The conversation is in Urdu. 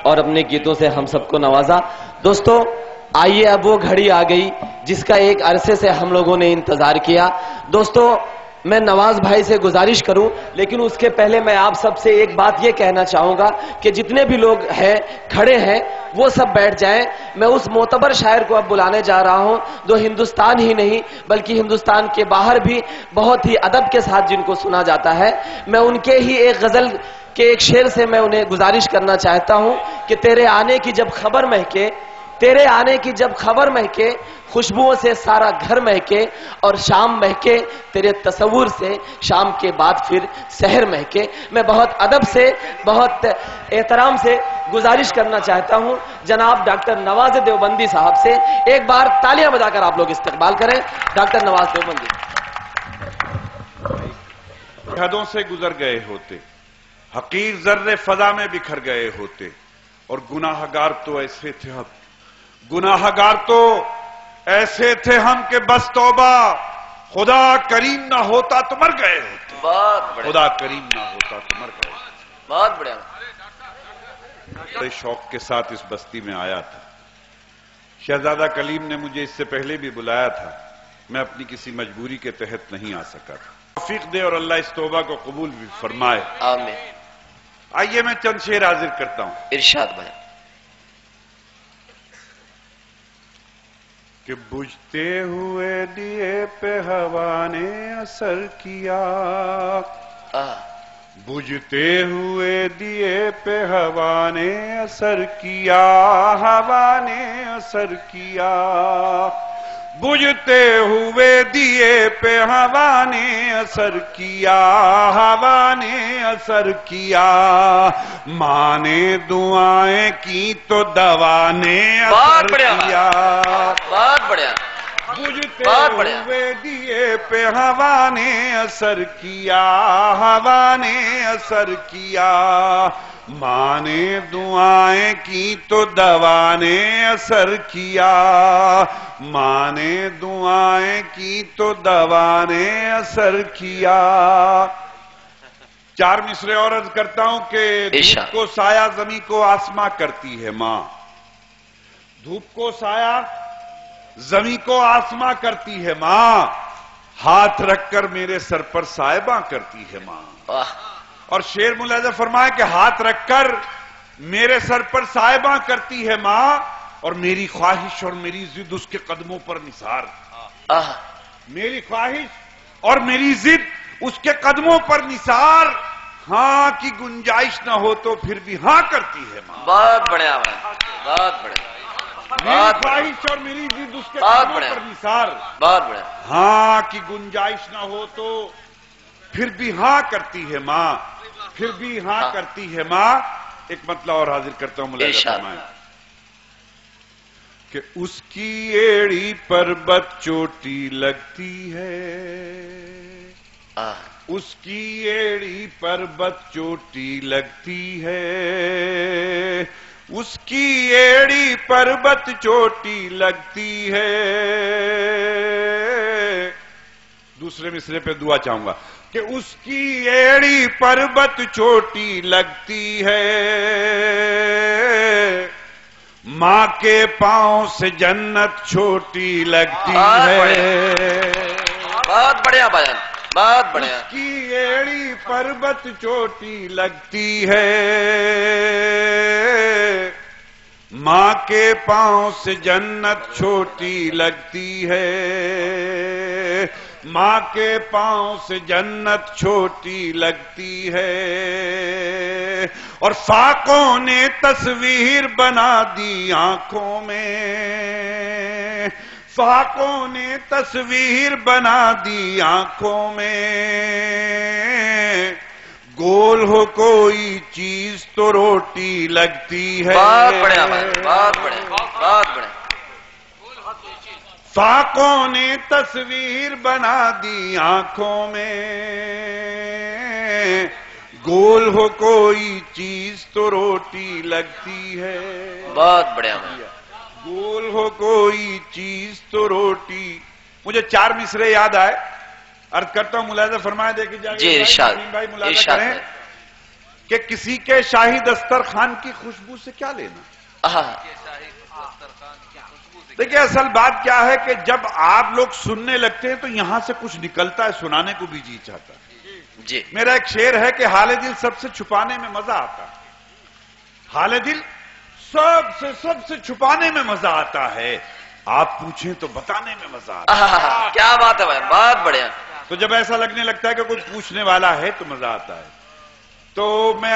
اور اپنے گیتوں سے ہم سب کو نوازا۔ دوستو آئیے اب وہ گھڑی آ گئی جس کا ایک عرصے سے ہم لوگوں نے انتظار کیا۔ دوستو میں نواز بھائی سے گزارش کروں، لیکن اس کے پہلے میں آپ سب سے ایک بات یہ کہنا چاہوں گا کہ جتنے بھی لوگ ہیں کھڑے ہیں وہ سب بیٹھ جائیں۔ میں اس معتبر شاعر کو اب بلانے جا رہا ہوں جو ہندوستان ہی نہیں بلکہ ہندوستان کے باہر بھی بہت ہی ادب کے ساتھ جن کو سنا جاتا ہے۔ میں ان کے ہی ایک غزل کے ایک شعر سے میں انہیں گزارش کرنا چاہتا ہوں کہ تیرے آنے کی جب خبر مہکے، تیرے آنے کی جب خبر مہکے، خوشبوؤں سے سارا گھر مہکے، اور شام مہکے تیرے تصور سے، شام کے بعد پھر سحر مہکے۔ میں بہت ادب سے، بہت احترام سے گزارش کرنا چاہتا ہوں جناب ڈاکٹر نواز دیوبندی صاحب سے، ایک بار تالیاں بجا کر آپ لوگ استقبال کریں ڈاکٹر نواز دیوبندی۔ حدوں سے گزر گئے ہوتے، حقیر ذرے فضا میں بکھر گئے ہوتے، اور گناہگار تو ایسے تھے ہم، گناہگار تو ایسے تھے ہم کہ بس توبہ، خدا کریم نہ ہوتا تو مر گئے ہوتے، خدا کریم نہ ہوتا تو مر گئے ہوتے۔ بہت بڑھیا۔ بڑے شوق کے ساتھ اس بستی میں آیا تھا۔ شہزادہ کلیم نے مجھے اس سے پہلے بھی بلایا تھا، میں اپنی کسی مجبوری کے تحت نہیں آ سکا تھا۔ توفیق دے اور اللہ اس توبہ کو قبول بھی فرمائے، آمین۔ آئیے میں چند شعر حاضر کرتا ہوں۔ ارشاد بھائی۔ کہ بجھتے ہوئے دیے پہ ہوا نے اثر کیا، بجھتے ہوئے دیے پہ ہوا نے اثر کیا، ہوا نے اثر کیا، بجھتے ہوئے دیے پہ ہوا نے اثر کیا، ہوا نے اثر کیا، ماں نے دعائیں کی تو دوا نے اثر کیا، بہت بڑھیا۔ بجھتے ہوئے دیے پہ ہوا نے اثر کیا، ہوا نے اثر کیا، ماں نے دعائیں کی تو دوا نے اثر کیا، ماں نے دعائیں کی تو دوا نے اثر کیا۔ چار مصرے اور عرض کرتا ہوں کہ دھوپ کو سایہ زمیں کو آسماں کرتی ہے ماں، دھوپ کو سایہ زمیں کو آسماں کرتی ہے ماں، ہاتھ رکھ کر میرے سر پر سائباں کرتی ہے ماں۔ اور شعر ملاحظہ فرمائے کہ ہاتھ رکھ کر میرے سر پر سائباں کرتی ہے ماں، اور میری خواہش اور میری ضد اس کے قدموں پر نثار، میری خواہش اور میری ضد اس کے قدموں پر نثار، ہاں کی گنجائش نہ ہو تو پھر بھی ہاں کرتی ہے ماں۔ بہت بڑھیا، بہت بڑھیا۔ میری خواہش اور میری ضد اس کے قدموں پر نثار، بہت بڑھیا۔ ہاں کی گنجائش نہ ہو تو پھر بھی ہاں کرتی ہے ماں، پھر بھی ہاں کرتی ہے ماں۔ ایک مطلب اور حاضر کرتا ہوں، ملاحظہ فرمائیں کہ اس کی ایڑی پر بت چوٹی لگتی ہے، اس کی ایڑی پر بت چوٹی لگتی ہے، اس کی ایڑی پر بت چوٹی لگتی ہے۔ دوسرے مصرے پہ دعا چاہوں گا کہ اس کی ایڑی پر بت چوٹی لگتی ہے، ماں کے پاؤں سے جنت چھوٹی لگتی ہے۔ بہت بڑھیا بیان، بہت بڑھیا۔ اس کی ایڑی پر بت چوٹی لگتی ہے، ماں کے پاؤں سے جنت چھوٹی لگتی ہے، ماں کے پاؤں سے جنت چھوٹی لگتی ہے، اور فاقوں نے تصویر بنا دی آنکھوں میں، فاقوں نے تصویر بنا دی آنکھوں میں، گول ہو کوئی چیز تو روٹی لگتی ہے۔ بہت بڑھیا، بہت بڑھیا، بہت بڑھیا۔ فاقوں نے تصویر بنا دی آنکھوں میں، گول ہو کوئی چیز تو روٹی لگتی ہے۔ بہت بڑھیا، گول ہو کوئی چیز تو روٹی۔ مجھے چار مصرے یاد آئے، عرض کرتا ہوں، ملاحظہ فرمائے، دیکھیں جائے جی ارشاد، بھائی ملاحظہ کریں کہ کسی کے شاہی دسترخوان کی خوشبو سے کیا لینا. دیکھیں اصل بات کیا ہے کہ جب آپ لوگ سننے لگتے ہیں تو یہاں سے کچھ نکلتا ہے، سنانے کو بھی جی چاہتا ہے. جی میرا ایک شعر ہے کہ حال دل سب سے چھپانے میں مزہ آتا ہے. حال دل سب سے چھپانے میں مزہ آتا ہے، آپ پوچھیں تو بتانے میں مزہ آتا ہے. کیا بات ہے بھائی، بہت بڑھیا. تو جب ایسا لگنے لگتا ہے کہ کوئی پوچھنے والا ہے تو مزہ آتا ہے. تو میں